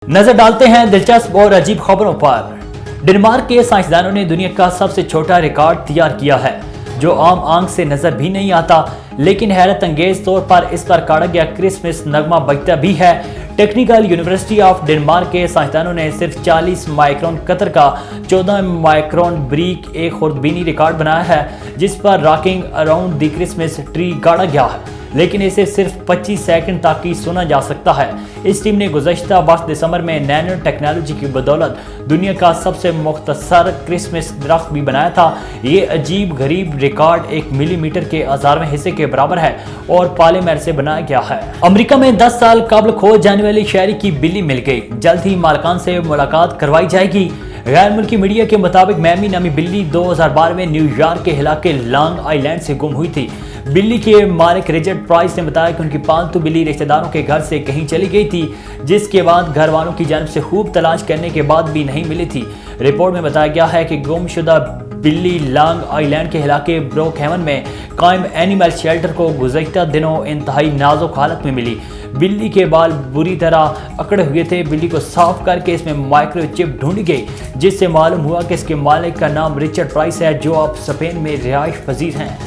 नजर डालते हैं दिलचस्प और अजीब खबरों पर। डेनमार्क के साइंसदानों ने दुनिया का सबसे छोटा रिकॉर्ड तैयार किया है, जो आम आंख से नजर भी नहीं आता, लेकिन हैरत अंगेज तौर पर इस पर काढ़ा गया क्रिसमस नगमा बजता भी है। टेक्निकल यूनिवर्सिटी ऑफ डेनमार्क के साइंसदानों ने सिर्फ 40 माइक्रोन कतर का 14 माइक्रोन ब्रीक एक खुर्दबीनी रिकॉर्ड बनाया है, जिस पर rocking around the Christmas tree गाड़ा गया है, लेकिन इसे सिर्फ 25 सेकंड तक ही सुना जा सकता है। इस टीम ने गुज़श्ता वर्ष दिसंबर में नैनो टेक्नोलॉजी की बदौलत दुनिया का सबसे मुख्तसर क्रिसमस दरख्त भी बनाया था। ये अजीब गरीब रिकॉर्ड 1 मिलीमीटर के 1000वें हिस्से के बराबर है और पॉलीमर से बनाया गया है। अमेरिका में 10 साल कबल खो जाने वाली शहरी की बिल्ली मिल गई, जल्द ही मालकान से मुलाकात करवाई जाएगी। गैर मुल्की मीडिया के मुताबिक मैमी नामी बिल्ली 2012 में न्यूयॉर्क के इलाके लॉन्ग आइलैंड से गुम हुई थी। बिल्ली के मालिक रिचर्ड प्राइस ने बताया कि उनकी पालतू बिल्ली रिश्तेदारों के घर से कहीं चली गई थी, जिसके बाद घर वालों की जानिब से खूब तलाश करने के बाद भी नहीं मिली थी। रिपोर्ट में बताया गया है कि गुमशुदा बिल्ली लॉन्ग आइलैंड के इलाके ब्रोकहेवन में कायम एनिमल शेल्टर को गुज़श्ता दिनों इंतहाई नाजुक हालत में मिली। बिल्ली के बाल बुरी तरह अकड़े हुए थे। बिल्ली को साफ करके इसमें माइक्रोचिप ढूंढी गई, जिससे मालूम हुआ कि इसके मालिक का नाम रिचर्ड प्राइस है, जो अब स्पेन में रिहाइश पजीर हैं।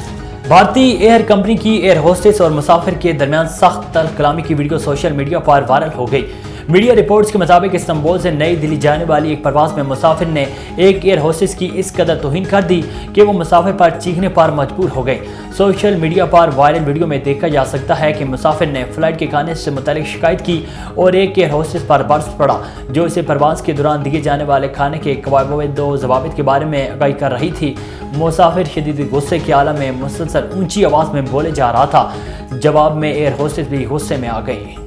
भारतीय एयर कंपनी की एयर होस्टेस और मुसाफिर के दरमियान सख्त तल्ख कलामी की वीडियो सोशल मीडिया पर वायरल हो गई। मीडिया रिपोर्ट्स के मुताबिक इस्तांबुल से नई दिल्ली जाने वाली एक परवास में मुसाफिर ने एक एयर होस्टेस की इस कदर तौहीन कर दी कि वो मुसाफिर पर चीखने पर मजबूर हो गए। सोशल मीडिया पर वायरल वीडियो में देखा जा सकता है कि मुसाफिर ने फ्लाइट के खाने से मुतालिक शिकायत की और एक एयर होस्टेस पर बरस पड़ा, जो इसे परवास के दौरान दिए जाने वाले खाने के कवायद व ज़वाबित के बारे में आगाही कर रही थी। मुसाफिर शदीद गुस्से के आलम में मुसलसल ऊंची आवाज़ में बोले जा रहा था। जवाब में एयर होस्टेस भी गुस्से में आ गई।